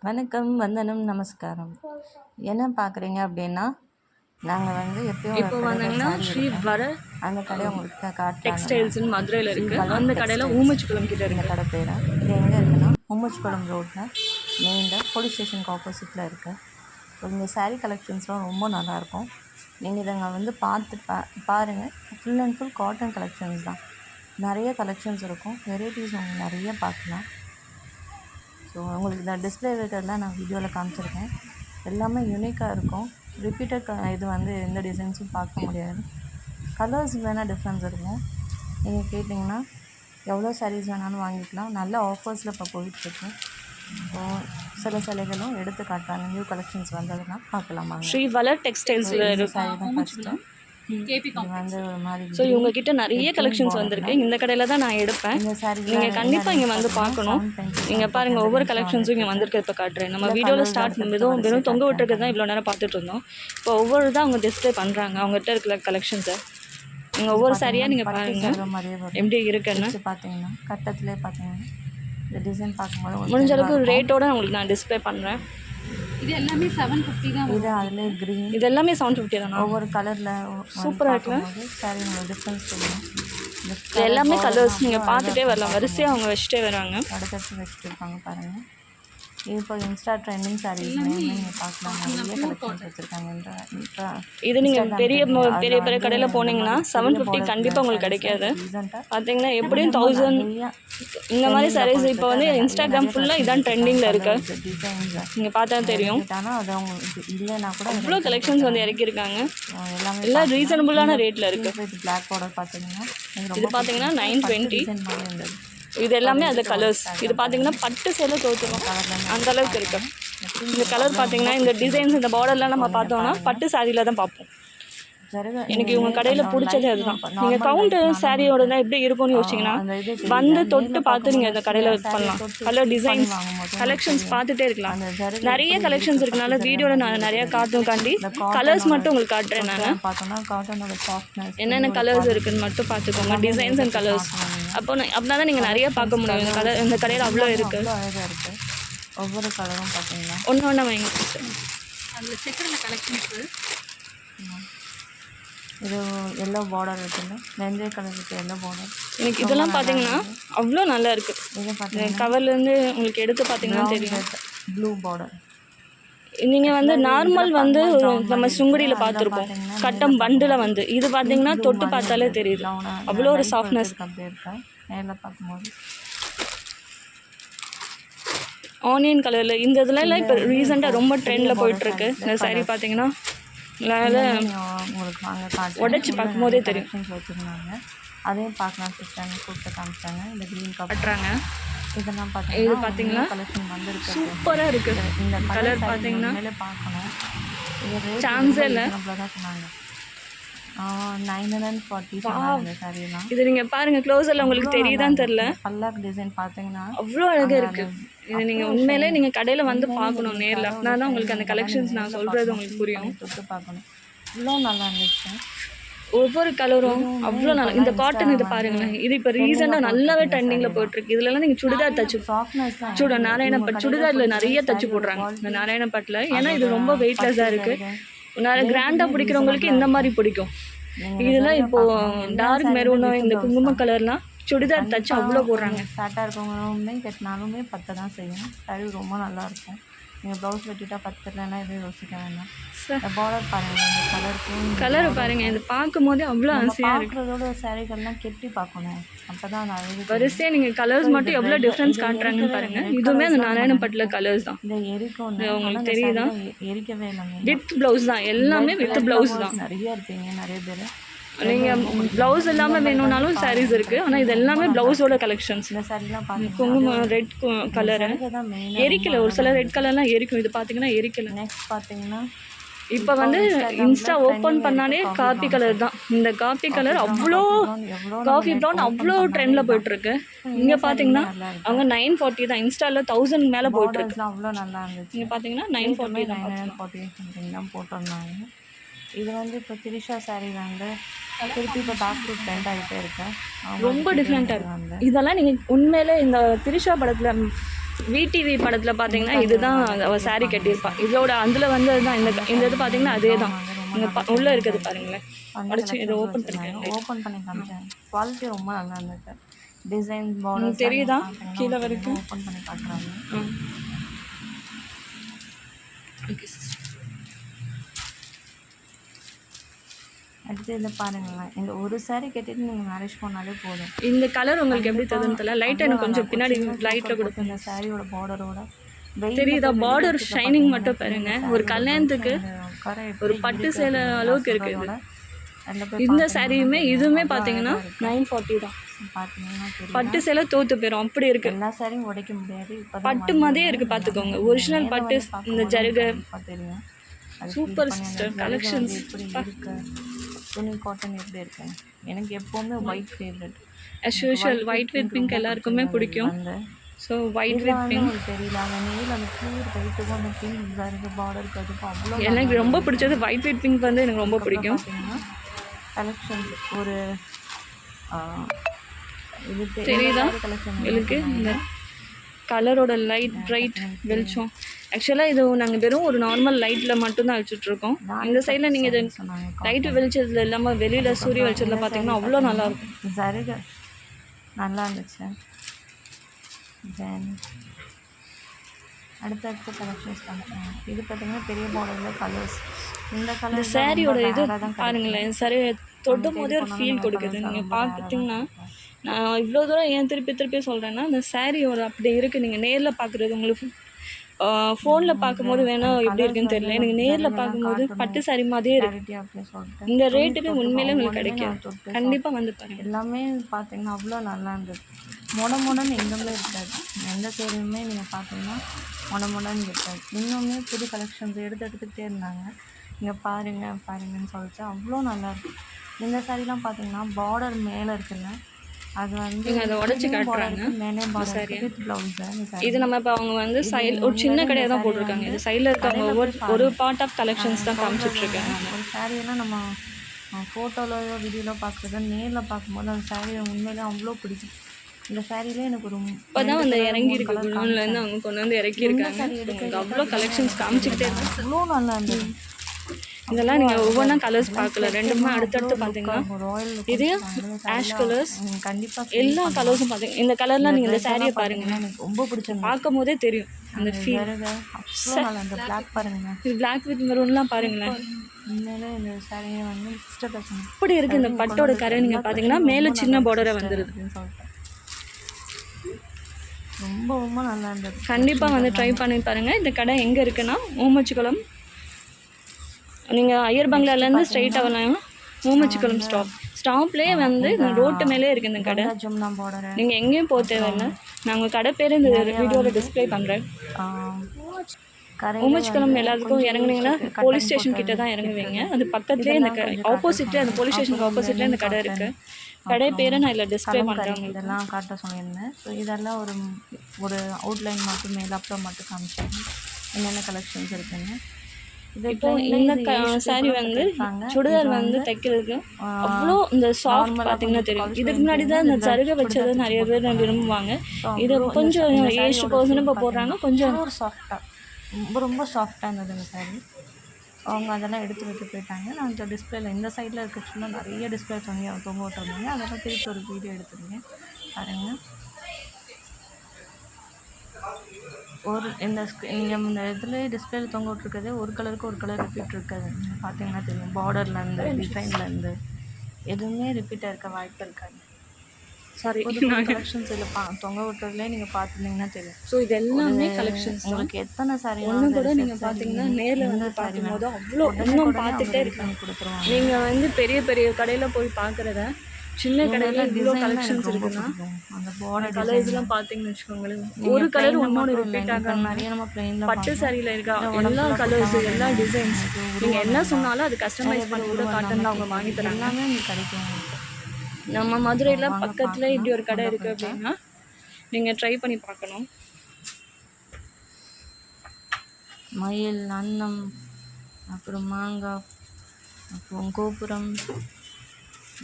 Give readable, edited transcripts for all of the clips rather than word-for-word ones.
வணக்கம், வந்தனம், நமஸ்காரம். என்ன பார்க்குறீங்க அப்படின்னா, நாங்கள் வந்து எப்பயும் இப்போ வந்தீங்கன்னா ஸ்ரீ வர அந்த கடையை உங்களுக்கு காட்டுறாங்க. டெக்ஸ்டைல்ஸ்னு மதுரையில் இருக்குது. அந்த கடையில் ஊமச்சிக்குளம் கிட்ட இந்த இருக்குது. கடை பேர் இது எங்கே இருக்குன்னா ஊமச்சிக்குளம் ரோட்டில் மெயினில் போலீஸ் ஸ்டேஷனுக்கு ஆப்போசிட்டில் இருக்குது. இங்கே சாரீ கலெக்ஷன்ஸ்லாம் ரொம்ப நல்லாயிருக்கும். நீங்கள் இதை வந்து பார்த்து பாருங்கள். Full and full cotton collections தான். நிறைய கலெக்ஷன்ஸ் இருக்கும், வெரைட்டிஸ் உங்களுக்கு நிறைய பார்க்கலாம். ஸோ உங்களுக்கு இந்த டிஸ்பிளே இருக்கிறதுலாம் நான் வீடியோவில் காமிச்சிருக்கேன். எல்லாமே யூனிக்காக இருக்கும். ரிப்பீட்டட் இது வந்து எந்த டிசைன்ஸும் பார்க்க முடியாது. கலர்ஸ் வேணால் டிஃப்ரென்ஸ் இருக்கும். நீங்கள் கேட்டிங்கன்னா எவ்வளோ சாரீஸ் வேணாலும் வாங்கிக்கலாம். நல்ல ஆஃபர்ஸில் இப்போ போயிட்டுருக்கு. ஸோ சில சிலைகளும் எடுத்து காட்டுறாங்க. நியூ கலெக்ஷன்ஸ் வந்ததுன்னா பார்க்கலாமா. ஸ்ரீ வளர் டெக்ஸ்டைல்ஸில் சாரீ தான் ஃபஸ்ட்டு. வந்து ஒரு மாதிரி ஸோ இவங்ககிட்ட நிறைய கலெக்ஷன்ஸ் வந்திருக்கு. இந்த கடையில் தான் நான் எடுப்பேன். நீங்கள் கண்டிப்பாக இங்கே வந்து பார்க்கணும். நீங்கள் பாருங்கள், ஒவ்வொரு கலெக்ஷன்ஸும் இங்கே வந்திருக்கு. இப்போ காட்டுறேன். நம்ம வீடியோவில் ஸ்டார்ட் வெறும் தொங்க விட்டுருக்கிறது தான் இவ்வளோ நேரம் பார்த்துட்டு இருந்தோம். இப்போ ஒவ்வொரு தான் அவங்க டிஸ்பிளே பண்ணுறாங்க அவங்ககிட்ட இருக்கிற கலெக்ஷன்ஸை. நீங்கள் ஒவ்வொரு சாரியாக நீங்கள் பாருங்கள் எப்படி இருக்குன்னு. பார்த்தீங்கன்னா கட்டத்திலே பார்த்தீங்கன்னா இந்த டிசைன் பார்க்கும்போது முடிஞ்ச அளவுக்கு ஒரு ரேட்டோடு உங்களுக்கு நான் டிஸ்பிளே பண்ணுறேன். இது எல்லாமே 750 தான். இது அதிலே க்ரீன், இது எல்லாமே 750 தானா? ஒவ்வொரு கலரில் சூப்பராக இருக்குல்ல. சாரி உங்களுக்கு டிஃப்ரென்ஸ் சொல்லுங்கள். இது எல்லாமே கலர்ஸ் நீங்கள் பார்த்துட்டே வரலாம். வரிசையாக அவங்க வச்சுட்டே வராங்க. அடுத்தடுத்து வச்சுட்டு இருப்பாங்க பாருங்கள். இப்போ இன்ஸ்டா ட்ரெண்டிங் சாரீஸ் நீங்கள் பார்க்கலாம். நிறைய கலெக்ஷன்ஸ் வச்சுருக்காங்க. இது நீங்கள் பெரிய பெரிய கடையில் போனீங்கன்னா 750 கண்டிப்பாக உங்களுக்கு கிடைக்காது. பார்த்தீங்கன்னா எப்படியும் 1000 இந்த மாதிரி சாரீஸ் இப்போ வந்து இன்ஸ்டாகிராம் ஃபுல்லாக இதான் ட்ரெண்டிங்கில் இருக்குது. நீங்கள் பார்த்தா தெரியும். இல்லைன்னா கூட அவ்வளோ கலெக்ஷன்ஸ் வந்து இறக்கியிருக்காங்க. எல்லாம் ரீசனபுளான ரேட்டில் இருக்குது. பிளாக் பார்டர் பார்த்தீங்கன்னா இது பார்த்தீங்கன்னா 920. இது எல்லாமே அது கலர்ஸ். இது பார்த்தீங்கன்னா பட்டு சேலை தோற்றுரும் அந்த அளவுக்கு இருக்குது. இந்த கலர் பார்த்தீங்கன்னா இந்த டிசைன்ஸ் இந்த பார்டர்லாம் நம்ம பார்த்தோம்னா பட்டு சாரியில் தான் பார்ப்போம். எனக்கு இவங்க கடையில் பிடிச்சது அதுதான். நீங்கள் கவுண்டர் சாரியோட தான் எப்படி இருக்கும்னு யோசிச்சிங்கன்னா வந்து தொட்டு பார்த்து நீங்கள் இந்த கடையில் பண்ணலாம். கலர் டிசைன்ஸ் கலெக்ஷன்ஸ் பார்த்துட்டே இருக்கலாம். நிறைய கலெக்ஷன்ஸ் இருக்கனால வீடியோவில் நான் நிறையா காட்டி கலர்ஸ் மட்டும் உங்களுக்கு காட்டுறேன். நான் என்னென்ன கலர்ஸ் இருக்குதுன்னு மட்டும் பார்த்துக்கோங்க. Designs and colours. அப்படின்னா தான் நீங்கள் நிறைய பார்க்க முடியும். இந்த கடையில் அவ்வளோ இருக்குது. ஒவ்வொரு கலரும் பார்த்தீங்கன்னா ஒன்று ஒன்றா வாங்கி அதில் செக்கரில் கலெக்ஷன்ஸு. இது எல்லோ பார்டர் இருக்குல்ல, வெந்தய கலருக்கு எல்லோ பார்டர். எனக்கு இதெல்லாம் பார்த்தீங்கன்னா அவ்வளோ நல்லா இருக்குது. இதை பார்த்தீங்கன்னா கவர்லேருந்து உங்களுக்கு எடுத்து பார்த்தீங்கன்னா தெரியும். Blue border. நீங்கள் வந்து நார்மல் வந்து நம்ம சுங்குடியில் பார்த்துருப்போம் கட்டம் பண்டில் வந்து. இது பார்த்தீங்கன்னா தொட்டு பார்த்தாலே தெரியுது அவ்வளோ ஒரு சாஃப்ட்னஸ். அப்படி இருக்கா நேரில் பார்க்கும்போது ஆனியன் கலரில் இந்த இதெல்லாம் இப்போ ரீசெண்டாக ரொம்ப ட்ரெண்டில் போயிட்டுருக்கு. இந்த சாரீ பார்த்தீங்கன்னா உங்களுக்கு வாங்க உடச்சி பார்க்கும்போதே தெரியும். வச்சுருந்தாங்க, அதையும் பார்க்கலாம். சிஸ்டர் கூப்பிட்டு காமிச்சாங்க. இந்த க்ரீன் கட்டுறாங்க. இதெல்லாம் இது பார்த்தீங்கன்னா கலெக்ஷன் வந்துருக்கு. சூப்பராக இருக்குது. இந்த கலர் பார்த்தீங்கன்னா பார்க்கணும். சான்ஸே இல்லை. தான் சொன்னாங்க 940 சொன்னாங்க சாரீலாம். இது நீங்கள் பாருங்கள் க்ளோஸரில் உங்களுக்கு தெரியுதான்னு தெரில. பல்லாக் டிசைன் பார்த்தீங்கன்னா அவ்வளோ அழகாக இருக்குது. இது நீங்கள் உண்மையிலே நீங்கள் கடையில் வந்து பார்க்கணும் நேரில். அப்படின்னா தான் உங்களுக்கு அந்த கலெக்ஷன்ஸ் நான் சொல்கிறது உங்களுக்கு புரியும். தொட்டு பார்க்கணும். இவ்வளோ நல்லா இருந்துச்சு. ஒவ்வொரு கலரும் அவ்வளோ நல்லா. இந்த காட்டன் இது பாருங்களேன். இது இப்போ ரீசெண்டாக நல்லாவே ட்ரெண்டிங்கில் போயிட்டுருக்கு. இதுலலாம் நீங்கள் சுடிதார் தச்சு நாராயணப்பட் சுடிதாரில் நிறைய தச்சு போடுறாங்க இந்த நாராயணப்பட்டில். ஏன்னா இது ரொம்ப வெயிட்லெஸ்ஸாக இருக்குது. நிறைய கிராண்டாக பிடிக்கிறவங்களுக்கு இந்த மாதிரி பிடிக்கும். இதெல்லாம் இப்போது டார்க் மெரூனோ இந்த குங்கும கலர்லாம் சுடிதார் தச்சு அவ்வளோ போடுறாங்க. ஷார்ட்டாக இருக்கவங்களுமே கட்டினாலுமே 10 தான் செய்யும். சாரி ரொம்ப நல்லாயிருக்கும். நீங்கள் ப்ளவுஸ் வெட்டிட்டா 10 இல்லைன்னா எதுவும் யோசிக்க வேண்டாம். பார்டர் பாருங்கள், இந்த கலர் பாருங்கள். இது பார்க்கும் போதே அவ்வளோ ஆசையாக இருக்கிறதோட சாரீகள்லாம் கெட்டி பார்க்கணும். அப்போ தான் நான் வரிசையாக நீங்கள் கலர்ஸ் மட்டும் எவ்வளோ டிஃப்ரென்ஸ் காட்டுறாங்கன்னு பாருங்கள். இதுவுமே அந்த நாராயணப்பட்டில் கலர்ஸ் தான். இந்த எரிக்கும் உங்களுக்கு தெரியுதா? எரிக்கவே இல்லைங்க. வித் ப்ளவுஸ் தான், எல்லாமே வித் ப்ளவுஸ் தான். நிறைய இருப்பீங்க நிறைய பேர். நீங்கள் ப்ளவுஸ் இல்லாமல் வேணும்னாலும் சாரீஸ் இருக்குது. ஆனால் இது எல்லாமே ப்ளவுஸோட கலெக்ஷன்ஸ். இந்த சாரீலாம் பார்த்து குங்குமம் ரெட் கலரு எரிக்கலை. ஒரு சில ரெட் கலர்லாம் எரிக்கும். இது பார்த்தீங்கன்னா எரிக்கலை. நெக்ஸ்ட் பார்த்தீங்கன்னா இப்போ வந்து இன்ஸ்டா ஓப்பன் பண்ணாலே காப்பி கலர் தான். இந்த காப்பி கலர் அவ்வளோ காஃபி ப்ரௌன் அவ்வளோ ட்ரெண்டில் போயிட்டுருக்கு. இங்கே பார்த்தீங்கன்னா அவங்க 940 தான். இன்ஸ்டாவில் 1000 மேலே போயிட்டுருக்கு. அவ்வளோ நல்லா இருந்துச்சு. இங்கே பார்த்தீங்கன்னா 940 தான். 940 சம்திங் தான் போட்டிருந்தாங்க. இது வந்து இப்போ திரிஷா சாரீ வந்து திருப்பி இப்போ பேக் டு ட்ரெண்ட் ஆகிட்டே இருக்கேன். ரொம்ப டிஃப்ரெண்ட்டாக இருக்கும். இதெல்லாம் நீங்கள் உண்மையிலே இந்த திரிஷா படத்தில் விடிவி படத்தில் பார்த்தீங்கன்னா இதுதான் அவள் saree கட்டியிருப்பா. இதோட அதில் வந்து தான் இந்த இது பார்த்தீங்கன்னா அதே தான். இங்கே உள்ளே இருக்குது பாருங்களேன். உடச்சி இதை ஓப்பன் பண்ணிக்கிறேன். ஓப்பன் பண்ணி காமிச்சேன். குவாலிட்டி ரொம்ப நல்லா இருந்துச்சு. டிசைன் பார்டர் தெரியுதா கீழே வரைக்கும்? ஓப்பன் பண்ணி காட்டுறாங்க. Okay sister. அடுத்து இதை பாருங்களேன். இந்த ஒரு saree கட்டிட்டு நீங்கள் மேரேஜ் பண்ணாலே போதும். இந்த கலர் உங்களுக்கு எப்படி தெரியுதுன்னு தெரியல. லைட்டாக எனக்கு கொஞ்சம் பின்னாடி லைட்டில் கொடுக்கும். இந்த சாரியோட பார்டரோட தெரியுதா? பார்டர் ஷைனிங் மட்டும் பாருங்க. ஒரு கல்யாணத்துக்கு ஒரு பட்டு சேலை அளவுக்கு இருக்குது இது. இந்த சாரியுமே இதுவுமே பார்த்தீங்கன்னா 940 தான். பார்த்தீங்கன்னா பட்டு சேலை தோற்று போயிடும் அப்படி இருக்குது. எல்லா சாரியும் உடைக்க முடியாது. இப்போ பட்டு மாதிரியே இருக்குது பார்த்துக்கோங்க. ஒரிஜினல் பட்டு இந்த ஜருகை தெரியும். Super sister collections. எப்படி இருக்கு துணி காட்டன் எப்படி இருக்கு? எனக்கு எப்போவுமே white favourite. as usual white with pink எல்லாருக்குமே பிடிக்கும். ஸோ ஒயிட் வித் பிங்க் தெரியல அந்த நீல அந்த பியூர் ஒயிட்டுக்கும் அந்த பிங்க் ஜருகை பார்டருக்கு அதுக்கும் அவ்வளோ எனக்கு ரொம்ப பிடிச்சது ஒயிட் வித் பிங்க் வந்து எனக்கு ரொம்ப பிடிக்கும். கலெக்ஷன்ஸ் ஒரு இது தெரியுதா கலெக்ஷன் உங்களுக்கு? இந்த கலரோட லைட் பிரைட் வெளிச்சம். ஆக்சுவலாக இது நாங்கள் வெறும் ஒரு நார்மல் லைட்டில் மட்டும்தான் வச்சுட்ருக்கோம். இந்த சைடில் நீங்கள் இது லைட்டு வெளிச்சத்தில் இல்லாமல் வெளியில் சூரிய வெளிச்சத்தில் பார்த்தீங்கன்னா அவ்வளோ நல்லாயிருக்கும். ஜருகை நல்லா இருந்துச்சு. தென் அடுத்தடுத்த கலெக்ஷன்ஸ் காமிச்சாங்க. இது பார்த்தீங்கன்னா பெரிய பார்டரில் கலர்ஸ். இந்த கலர் சாரியோட இது பாருங்களேன். சரி தொடும் போதே ஒரு ஃபீல் கொடுக்குது. நீங்கள் பார்த்தீங்கன்னா நான் இவ்வளோ தூரம் ஏன் திருப்பி சொல்கிறேன்னா இந்த சாரியோட அப்படி இருக்குது. நீங்கள் நேரில் பார்க்குறது உங்களுக்கு ஃபோனில் பார்க்கும்போது வேணால் எப்படி இருக்குன்னு தெரியல. எனக்கு நேரில் பார்க்கும்போது பட்டு சாரி மாதிரியே இருக்குது. இந்த ரேட்டுக்கு உண்மையிலே உங்களுக்கு கிடைக்கும். கண்டிப்பாக வந்து பாருங்கள். எல்லாமே பார்த்தீங்கன்னா அவ்வளோ நல்லா இருந்தது. மொடன்னு எங்கேயுமே இருக்காது. எந்த சேரியுமே நீங்கள் பார்த்தீங்கன்னா மொடன்னு இருக்காது. இன்னுமே புது கலெக்ஷன்ஸ் எடுத்துக்கிட்டே இருந்தாங்க. இங்கே பாருங்கன்னு சொல்லிட்டு அவ்வளோ நல்லாயிருக்கும். இந்த சாரிலாம் பார்த்தீங்கன்னா பார்டர் மேலே இருக்குல்ல, அது வந்து அதை உடச்சி காட்டுறாங்க. மேலே பார்டர் வித் ப்ளவுஸு. இது நம்ம இப்போ அவங்க வந்து சைடில் ஒரு சின்ன கடையை தான் போட்டிருக்காங்க. இது சைடில் இருக்கவங்க ஒரு பார்ட் ஆஃப் கலெக்ஷன்ஸ் தான் காமிச்சிட்ருக்கேன். ஒரு சாரியெல்லாம் நம்ம ஃபோட்டோவிலோ வீடியோவிலோ பார்க்குறத நேரில் பார்க்கும்போது அந்த சாரியை உண்மையிலே அவ்வளோ பிடிக்கும். இந்த சாரியிலே எனக்கு ஒரு இப்போ தான் வந்து இறங்கியிருக்கு. குடோன்லேருந்து அவங்க கொண்டு வந்து இறக்கியிருக்காங்க. அவ்வளோ கலெக்ஷன்ஸ் காமிச்சிக்கிட்டே இருக்காங்க. அவ்வளோ நல்லா இருந்தது. இதெல்லாம் நீங்கள் ஒவ்வொன்றா கலர்ஸ் பார்க்கல. ரெண்டுமே அடுத்தடுத்து பார்த்தீங்கன்னா இது ஆஷ் கலர்ஸ் கண்டிப்பாக எல்லா கலர்ஸும் பார்த்தீங்க. இந்த கலர்லாம் நீங்கள் இந்த சாரியை பாருங்கள். எனக்கு ரொம்ப பிடிச்சது. பார்க்கும் போதே தெரியும் அந்த ஃபீல். அவ்வளோ நல்லா இந்த பிளாக் பாருங்க. இது பிளாக் வித் மெரூன்லாம் பாருங்களேன். உண்மையிலே இந்த சாரியை வந்து சிஸ்டர் பசங்க இப்படி இருக்குது. இந்த பட்டோட கரை நீங்கள் பார்த்தீங்கன்னா மேலே சின்ன பார்டரை வந்துடுது. சொல்லிட்டு ரொம்ப நல்லா இருந்தது. கண்டிப்பாக வந்து ட்ரை பண்ணி பாருங்கள். இந்த கடை எங்கே இருக்குன்னா ஊமச்சிக்குளம். நீங்கள் ஐயர் பங்களாலேருந்து ஸ்ட்ரைட்டாக வரலாங்கன்னா ஊமச்சிக்குளம் ஸ்டாப்லேயே வந்து ரோட்டு மேலே இருக்குது இந்த கடை. நீங்கள் எங்கேயும் போக தேவையில்லை. நான் உங்கள் கடை பேர் இந்த வீடியோவில் டிஸ்பிளே பண்ணுறேன். ஊமச்சிக்குளம் எல்லாத்துக்கும் இறங்குனீங்கன்னா போலீஸ் ஸ்டேஷன் கிட்டே தான் இறங்குவீங்க. அது பக்கத்துலேயே இந்த ஆப்போசிட்லேயே அந்த போலீஸ் ஸ்டேஷனுக்கு ஆப்போசிட்லேயே இந்த கடை இருக்குது. கடை பேரை நான் இதில் டிஸ்பிளே பண்ணுறேன். இதெல்லாம் காட்ட சொல்லியிருந்தேன். ஸோ இதெல்லாம் ஒரு அவுட்லைன் மட்டும் மேலாப்பில் மட்டும் காமிச்சாங்க என்னென்ன கலெக்ஷன்ஸ் இருக்குன்னு. இப்போ இந்த சாரீ வந்து சுடிதார் வந்து தைக்கிறதுக்கு அவ்வளோ இந்த சாஃப்ட் பார்த்தீங்கன்னா தெரியும். இதுக்கு முன்னாடி தான் இந்த ஜருகை வச்சது நிறைய பேர் விரும்புவாங்க. இது கொஞ்சம் ஏஜ் பர்சன் இப்போ போடுறாங்க. கொஞ்சம் சாஃப்டாக ரொம்ப சாஃப்டாக இருந்தது இந்த சாரீ. அவங்க அதெல்லாம் எடுத்து வைக்க போயிட்டாங்க. நான் இந்த டிஸ்பிளேல இந்த சைடில் இருக்க ஃபுல்லாக நிறைய டிஸ்பிளே தொங்க விட்டுருந்தாங்க. அதெல்லாம் திருப்பி ஒரு வீடியோ எடுத்துருங்க பாருங்கள். ஒரு நீங்கள் இந்த இதில் டிஸ்பிளேல தொங்க விட்ருக்கிறது ஒரு கலருக்கு ஒரு கலர் ரிப்பீட் இருக்காது. பார்த்தீங்கன்னா தெரியும். பார்டர்லேருந்து டிசைன்லேருந்து எதுவுமே ரிப்பீட்டாக இருக்க வாய்ப்பு இருக்காது. சாரி கலெக்ஷன்ஸ் இதில் தொங்க விட்டுறதுலேயே நீங்கள் பார்த்துருந்தீங்கன்னா தெரியும். ஸோ இது எல்லாமே கலெக்ஷன்ஸ். உங்களுக்கு எத்தனை சாரி ஒன்று கூட நீங்கள் பார்த்தீங்கன்னா நேரில் வந்து பார்க்கும்போது அவ்வளோ இன்னும் பார்த்துட்டே இருக்காங்க கொடுத்துருவாங்க. நீங்கள் வந்து பெரிய பெரிய கடையில் போய் பார்க்குறத சின்ன கடையில் இவ்வளோ கலெக்ஷன்ஸ் இருக்குன்னா அந்த பார்டர் கலர்ஸ்லாம் பார்த்தீங்கன்னு வச்சுக்கோங்களேன். ஒரு கலர் ஒன்னொன்று ரிப்பீட் ஆகிற நிறைய நம்ம பிளெயினில் பட்டு சாரியில் இருக்கா எல்லா கலர்ஸ் எல்லா டிசைன்ஸ் நீங்கள் என்ன சொன்னாலும் அது கஸ்டமைஸ் பண்ணி கூட காட்டனில் அவங்க வாங்கி தராங்க. எல்லாமே உங்களுக்கு கிடைக்கும். நம்ம மதுரையில் பக்கத்தில் இப்படி ஒரு கடை இருக்குது அப்படின்னா நீங்கள் ட்ரை பண்ணி பார்க்கணும். மயில், அன்னம், அப்புறம் மாங்காய், அப்புறம் கோபுரம்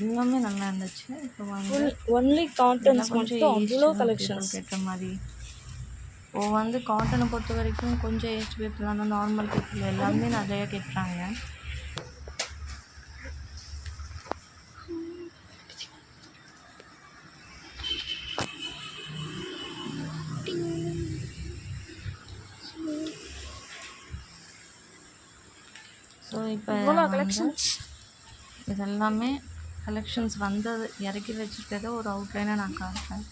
எல்லாமே நல்லா இருந்துச்சு. இப்போ வந்து ஒன்லி காட்டன்ஸ் மட்டும் அவ்வளோ கலெக்ஷன்ஸ் கேட்ட மாதிரி இப்போது வந்து காட்டனை பொறுத்த வரைக்கும் கொஞ்சம் ஏஜ் பீப்புளான நார்மல் பீப்புள் எல்லாமே நிறையா கேட்குறாங்க. ஸோ இப்போ இதெல்லாமே கலெக்ஷன்ஸ் வந்தது இறக்கி வச்சுருக்கத ஒரு அவுட்லைனாக நான் காட்டுறேன்.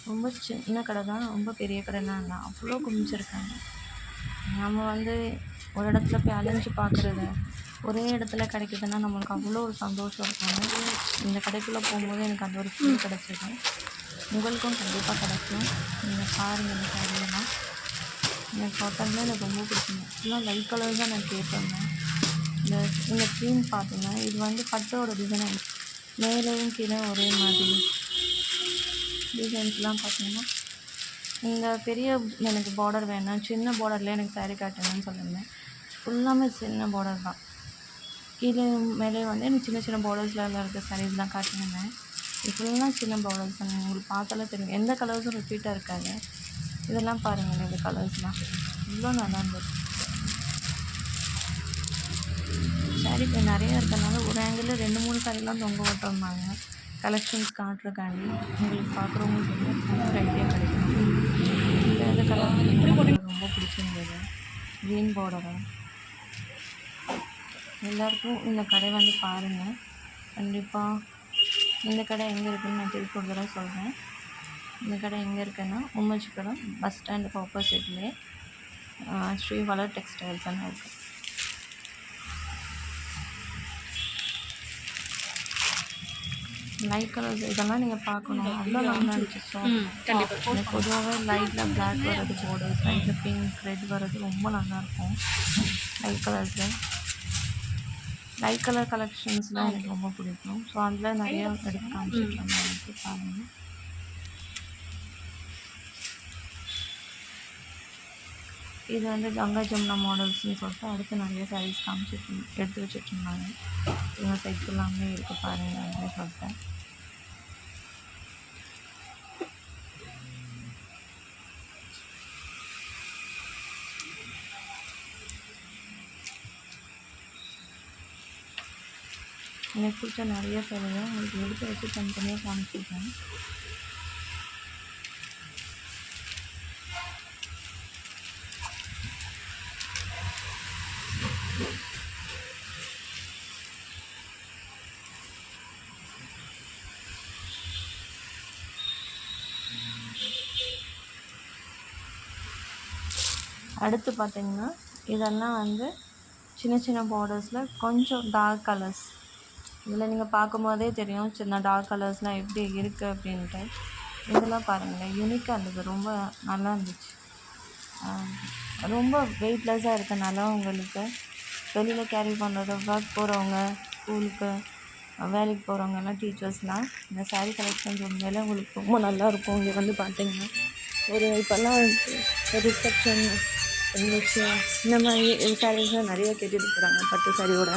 ரொம்ப சின்ன கடை தான், ரொம்ப பெரிய கடைலாம் இல்லை, அவ்வளோ குமிச்சிருக்காங்க. நம்ம வந்து ஒரு இடத்துல போய் அலைஞ்சு பார்க்குறது ஒரே இடத்துல கிடைக்குதுன்னா நம்மளுக்கு அவ்வளோ ஒரு சந்தோஷம் இருக்கும். இந்த கடைக்குள்ளே போகும்போது எனக்கு அந்த ஒரு ஃபீல் கிடச்சிது. உங்களுக்கும் கண்டிப்பாக கிடைக்கும். நீங்கள் பாருங்கள் இந்த கடையெல்லாம். எனக்கு காட்டன்லாம் எனக்கு ரொம்ப பிடிக்குங்க. ஃபுல்லாக லைட் கலர் தான் நான் கேட்பேங்க. இந்த க்ரீம் பார்த்தீங்கன்னா இது வந்து பட்டோட டிசைன், மேலேயும் கீழே ஒரே மாதிரி டிசைன்ஸ்லாம் பார்த்தீங்கன்னா இந்த பெரிய எனக்கு பார்டர் வேணாம், சின்ன பார்டரில் எனக்கு சாரீ காட்டுங்கன்னு சொல்லியிருந்தேன். ஃபுல்லாமே சின்ன பார்டர் தான். கீழே மேலே வந்து எனக்கு சின்ன சின்ன பார்டர்ஸில் இருக்க சாரீஸ் தான் காட்டினேன். இது ஃபுல்லாக சின்ன பார்டர்ஸ் தான். உங்களுக்கு பார்த்தாலே தெரியும், எந்த கலர்ஸும் ரிப்பீட்டாக இருக்காது. இதெல்லாம் பாருங்கள், இந்த கலர்ஸ்லாம் இவ்வளோ நல்லா இருந்தது. சாரீ இப்போ நிறையா இருக்கிறதுனால ஒரு ஆங்கிளில் 2-3 சாரீலாம் தொங்க விட்டுருந்தாங்க. கலெக்ஷன்ஸ் காட்டுறக்காண்டி உங்களுக்கு பார்க்குறவங்களுக்கு ஒரு ஐடியா கிடைக்கும். இந்த கலர் ரொம்ப பிடிச்சிருந்தது, க்ரீன் பார்டரு. எல்லாருக்கும் இந்த கடை வந்து பாருங்கள் கண்டிப்பாக. இந்த கடை எங்கே இருக்குதுன்னு நான் திருப்பி ஒரு தடவை சொல்கிறேன். இந்த கடை எங்கே இருக்குன்னா உம்மச்சிக்குளம் பஸ் ஸ்டாண்டுக்கு ஆப்போசிட்லேயே ஸ்ரீ வளர் டெக்ஸ்டைல்ஸ்ன்னு இருக்குது. லைட் கலர்ஸ் இதெல்லாம் நீங்கள் பார்க்கணும், அவ்வளோ நல்லா இருந்துச்சு. ஸோ எனக்கு பொதுவாகவே லைட்டில் பிளாக் வர்றது, பார்டர்ஸ் லைட்டில் பிங்க் ரெட் வர்றது ரொம்ப நல்லாயிருக்கும். லைட் கலர் கலெக்ஷன்ஸ்லாம் எனக்கு ரொம்ப பிடிக்கும். ஸோ அதில் நிறையா எடுத்து காமிச்சிட்ருந்தாங்க. எனக்கு பாருங்கள். இது வந்து கங்கா ஜமுனா மாடல்ஸ்ன்னு சொல்லிட்டு அடுத்து நிறைய சாரீஸ் எடுத்து வச்சுட்ருந்தாங்க. இவங்க சைட் ஃபுல்லாமே இருக்குது பாருங்கள் அப்படின்னு சொல்லிட்டேன். எனக்கு பிடிச்ச நிறைய சாரீதான் உங்களுக்கு எடுத்து வச்சு தனித்தனியாக காமிச்சிருக்கேன். அடுத்து பார்த்திங்கன்னா இதெல்லாம் வந்து சின்ன சின்ன பார்டர்ஸில் கொஞ்சம் டார்க் கலர்ஸ். இதில் நீங்கள் பார்க்கும்போதே தெரியும் சின்ன டார்க் கலர்ஸ்லாம் எப்படி இருக்குது அப்படின்ட்டு. இதெல்லாம் பாருங்களேன், யூனிக்காக இருந்தது, ரொம்ப நல்லா இருந்துச்சு. ரொம்ப வெயிட்லெஸ்ஸாக இருக்கனால உங்களுக்கு வெளியில் கேரி பண்ணுறது, ஒர்க் போகிறவங்க, ஸ்கூலுக்கு வேலைக்கு போகிறவங்க எல்லாம் டீச்சர்ஸ்லாம் இந்த சாரீ கலெக்ஷன்ஸ் உண்மையிலே உங்களுக்கு ரொம்ப நல்லாயிருக்கும். இங்கே வந்து பார்த்திங்கன்னா ஒரு இப்போல்லாம் ரிசப்ஷன் இருந்துச்சு, இந்த மாதிரி சாரீஸ்லாம் நிறைய கேட்டுட்டு இருக்கிறாங்க பட்டு சாரியோட.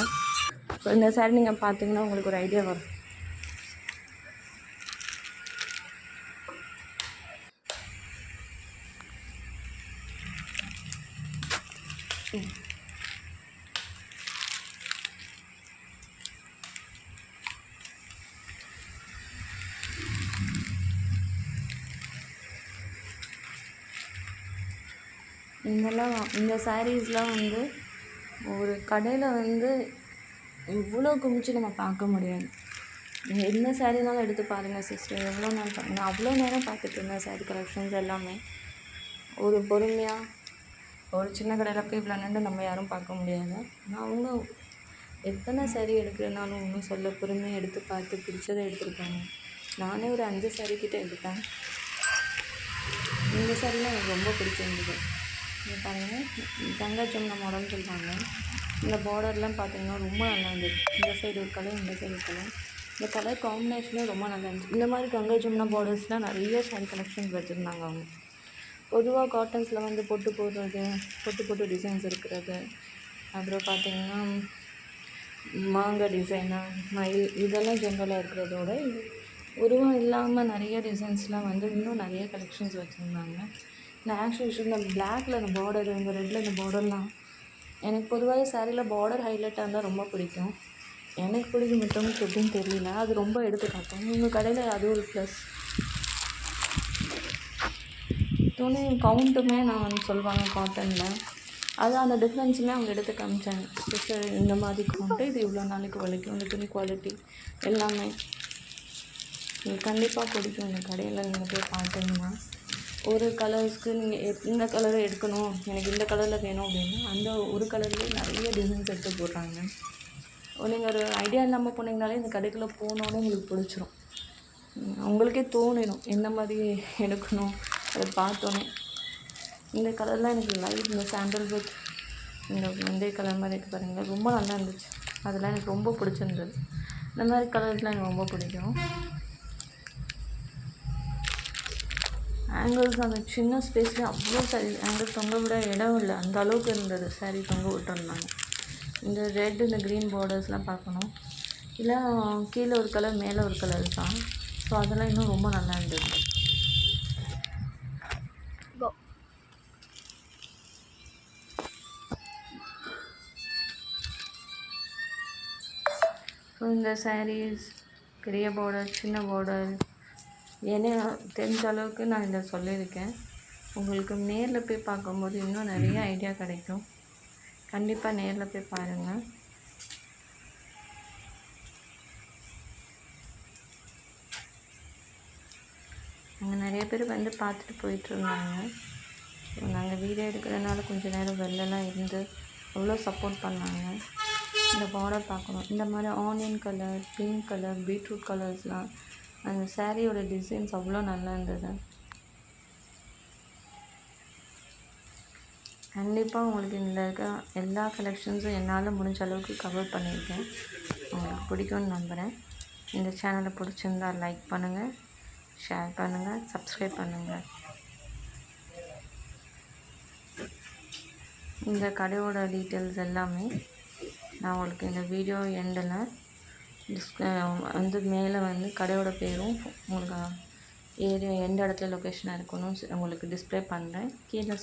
ஸோ இந்த சாரீ நீங்கள் பார்த்தீங்கன்னா உங்களுக்கு ஒரு ஐடியா வரும். இந்த சாரீஸ்லாம் வந்து ஒரு கடையில் வந்து இவ்வளோ குமிச்சு நம்ம பார்க்க முடியாது. நீங்கள் என்ன சாரீனாலும் எடுத்து பாருங்கள் சிஸ்டர், எவ்வளோ நேரம் பாருங்கள். அவ்வளோ நேரம் பார்த்துட்டு இருந்தேன் சாரீ கலெக்ஷன்ஸ் எல்லாமே. ஒரு பொறுமையாக ஒரு சின்ன கடையில் போய் இவ்வளோ நின்று நம்ம யாரும் பார்க்க முடியாது. நான் அவங்க எத்தனை சாரீ எடுக்கிறனாலும் ஒன்றும் சொல்ல, பொறுமையாக எடுத்து பார்த்து பிடிச்சதை எடுத்துருக்காங்க. நானே ஒரு 5 சாரீ கிட்டே எடுத்தேன். இந்த சாரீலாம் எனக்கு ரொம்ப பிடிச்சிருந்தது. இங்கே பாருங்கள், கங்கா ஜமுனா மாடல்னு சொல்கிறாங்க. இந்த பார்டர்லாம் பார்த்திங்கன்னா ரொம்ப நல்லா இருந்தது. இந்த சைடு ஒரு கலர், இந்த சைடு கலர். இந்த கலர் காம்பினேஷனும் ரொம்ப நல்லா இருந்துச்சு. இந்த மாதிரி கங்கா ஜமுனா பார்டர்ஸ்லாம் நிறைய சாரீ கலெக்ஷன்ஸ் வச்சுருந்தாங்க அவங்க. பொதுவாக காட்டன்ஸில் வந்து பொட்டு போட்டு டிசைன்ஸ் இருக்கிறது, அப்புறம் பார்த்திங்கன்னா மாங்காய் டிசைனு, மயில், இதெல்லாம் ஜென்ரலாக இருக்கிறதோட உருவம் இல்லாமல் நிறைய டிசைன்ஸ்லாம் வந்து இன்னும் நிறைய கலெக்ஷன்ஸ் வச்சுருந்தாங்க. நான் ஆக்சுவலி இந்த பிளாக்ல இந்த பார்டர், இந்த ரெட்டில் இந்த பார்டர்லாம் எனக்கு பொதுவாகவே சாரியில் பார்டர் ஹைலைட்டாக இருந்தால் ரொம்ப பிடிக்கும். எனக்கு பிடிக்கும், மற்றவங்களுக்கு எப்படின்னு தெரியல. அது ரொம்ப எடுத்து காட்டும். உங்கள் கடையில் அது ஒரு ப்ளஸ். துணி கவுண்ட்டுமே நான் சொல்லுவாங்க காட்டனில், அது அந்த டிஃப்ரென்ஸுமே அவங்க எடுத்து காமிச்சாங்க. சிஸ்டர் இந்த மாதிரி கவுண்ட்டு, இது இவ்வளோ நாளைக்கு வலிக்கும், இந்த துணி குவாலிட்டி எல்லாமே உங்களுக்கு கண்டிப்பாக பிடிக்கும். இந்த கடையில் நீங்கள் போய் பார்த்தீங்கன்னா ஒரு கலர்ஸ்க்கு நீங்கள் இந்த கலரை எடுக்கணும், எனக்கு இந்த கலரில் வேணும் அப்படின்னா அந்த ஒரு கலர்லேயே நிறைய டிசைன்ஸ் எடுத்து போடுறாங்க. நீங்கள் ஒரு ஐடியா இல்லாமல் போனீங்கனாலே இந்த கடைக்குள்ளே போனோன்னே உங்களுக்கு பிடிச்சிரும். உங்களுக்கே தோணிடும் எந்த மாதிரி எடுக்கணும். அதை பார்த்தோன்னே இந்த கலர்லாம் எனக்கு லைட், இந்த சாண்டல்வுட், இந்த வெந்தய கலர் மாதிரி இருக்குது பாருங்கள், ரொம்ப நல்லா இருந்துச்சு. அதெல்லாம் எனக்கு ரொம்ப பிடிச்சிருந்தது. இந்த மாதிரி கலர்ஸ்லாம் எனக்கு ரொம்ப பிடிக்கும். ஆங்கிள்ஸ் அந்த சின்ன ஸ்பேஸ்லேயே அவ்வளோ சாரி ஆங்கிள் தொங்க விட இடம் இல்லை, அந்த அளவுக்கு இருந்தது சாரீ தொங்க விட்டுருந்தாங்க. இந்த ரெட், இந்த க்ரீன் பார்டர்ஸ்லாம் பார்க்கணும். இல்லை கீழே ஒரு கலர் மேலே ஒரு கலர் தான். ஸோ அதெல்லாம் இன்னும் ரொம்ப நல்லா இருந்தது. ஸோ இந்த சாரீஸ் பெரிய பார்டர், சின்ன பார்டர், ஏன்னா தெரிஞ்ச அளவுக்கு நான் இதை சொல்லியிருக்கேன். உங்களுக்கு நேரில் போய் பார்க்கும்போது இன்னும் நிறைய ஐடியா கிடைக்கும். கண்டிப்பாக நேரில் போய் பாருங்கள். அங்கே நிறைய பேர் வந்து பார்த்துட்டு போயிட்டுருந்தாங்க. நாங்கள் வீடியோ எடுக்கிறதுனால கொஞ்சம் நேரம் வெளிலலாம் இருந்து அவ்வளோ சப்போர்ட் பண்ணாங்க. இந்த பார்டர் பார்க்கணும், இந்த மாதிரி onion colour, pink colour, beetroot கலர்ஸ்லாம் அந்த சாரியோட டிசைன்ஸ் அவ்வளோ நல்லா இருந்தது. கண்டிப்பாக உங்களுக்கு இதில் இருக்க எல்லா கலெக்ஷன்ஸும் என்னால் முடிஞ்ச அளவுக்கு கவர் பண்ணியிருக்கேன். உங்களுக்கு பிடிக்கும்னு நம்புகிறேன். இந்த சேனலை பிடிச்சிருந்தால் லைக் பண்ணுங்கள், ஷேர் பண்ணுங்கள், சப்ஸ்கிரைப் பண்ணுங்கள். இந்த கடையோட டீட்டெயில்ஸ் எல்லாமே நான் உங்களுக்கு இந்த வீடியோ எண்டில் வந்து மேலே வந்து கடையோட பேரும் உங்களுக்கு ஏரியா எந்த இடத்துல லொக்கேஷனாக இருக்கணும் உங்களுக்கு டிஸ்பிளே பண்ணுறேன். கீழே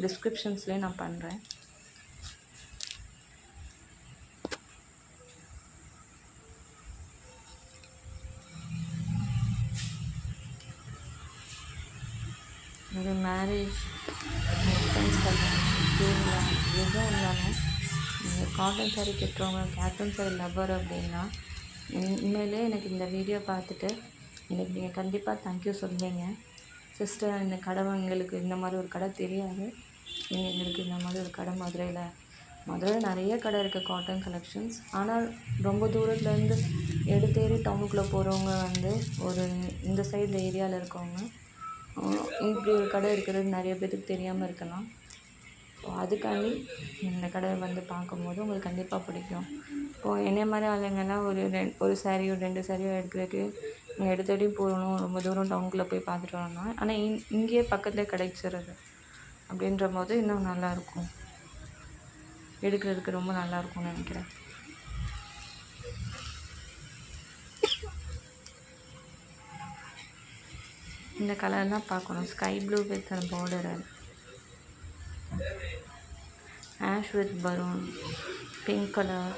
டிஸ்கிரிப்ஷன்ஸ்லேயே நான் பண்ணுறேன். இது மேரேஜ், ஃப்ரெண்ட்ஸ் கல்யாணம், திருவிழா எதுவும் இருந்தாலும் நீங்கள் காட்டன் சாரீ கட்டுறவங்க, காட்டன் சாரீ லவ்வர் அப்படின்னா உண்மையிலே எனக்கு இந்த வீடியோ பார்த்துட்டு எனக்கு நீங்கள் கண்டிப்பாக தேங்க்யூ சொல்லுவீங்க. சிஸ்டர், இந்த கடை எங்களுக்கு இந்த மாதிரி ஒரு கடை தெரியாது, நீங்கள் எங்களுக்கு இந்த மாதிரி ஒரு கடை மதுரையில் நிறைய கடை இருக்குது காட்டன் கலெக்ஷன்ஸ். ஆனால் ரொம்ப தூரத்துலேருந்து எடுத்தேறி டவுனுக்குள்ளே போகிறவங்க வந்து ஒரு இந்த சைடில் ஏரியாவில் இருக்கவங்க இப்படி ஒரு கடை இருக்கிறது நிறைய பேருக்கு தெரியாமல் இருக்கலாம். ஸோ அதுக்காண்டி இந்த கடை வந்து பார்க்கும்போது உங்களுக்கு கண்டிப்பாக பிடிக்கும். இப்போது என்னை மாதிரி ஆளுங்கெல்லாம் ஒரு சாரியோ 2 சாரியோ எடுக்கிறதுக்கு நீங்கள் எடுத்தடியும் போகணும், ரொம்ப தூரம் டவுனுக்குள்ளே போய் பார்த்துட்டு வரணும். ஆனால் இங்கேயே பக்கத்துலேயே கிடைச்சிருது அப்படின்ற போது இன்னும் நல்லாயிருக்கும், எடுக்கிறதுக்கு ரொம்ப நல்லாயிருக்கும்னு நினைக்கிறேன். இந்த கலர்லாம் பார்க்கணும், ஸ்கை ப்ளூ வித் அந்த border, ash with balloon, pink colour.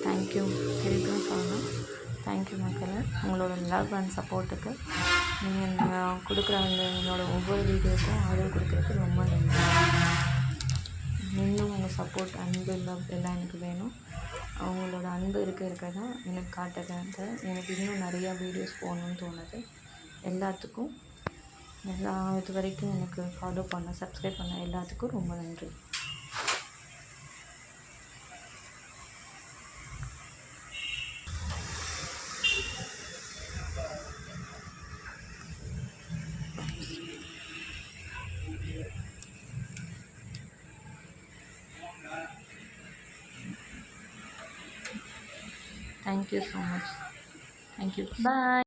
Thank you, திருப்பியும் சொல்லணும் தேங்க்யூ மக்களே, உங்களோட லவ் அண்ட் சப்போர்ட்டுக்கு. நீங்கள் கொடுக்குற அந்த என்னோடய ஒவ்வொரு வீடியோக்கும் ஆதரவு கொடுக்குறதுக்கு ரொம்ப நன்றி. இன்னும் உங்கள் சப்போர்ட், அன்பு, லவ் எல்லாம் எனக்கு வேணும். அவங்களோட அன்பு இருக்க தான் எனக்கு காட்டுறாங்க. எனக்கு இன்னும் நிறையா வீடியோஸ் போகணுன்னு தோணுது. எல்லாத்துக்கும் இது வரைக்கும் எனக்கு ஃபாலோ பண்ண, சப்ஸ்கிரைப் பண்ண எல்லாத்துக்கும் ரொம்ப நன்றி. Thank you so much. Thank you. Bye.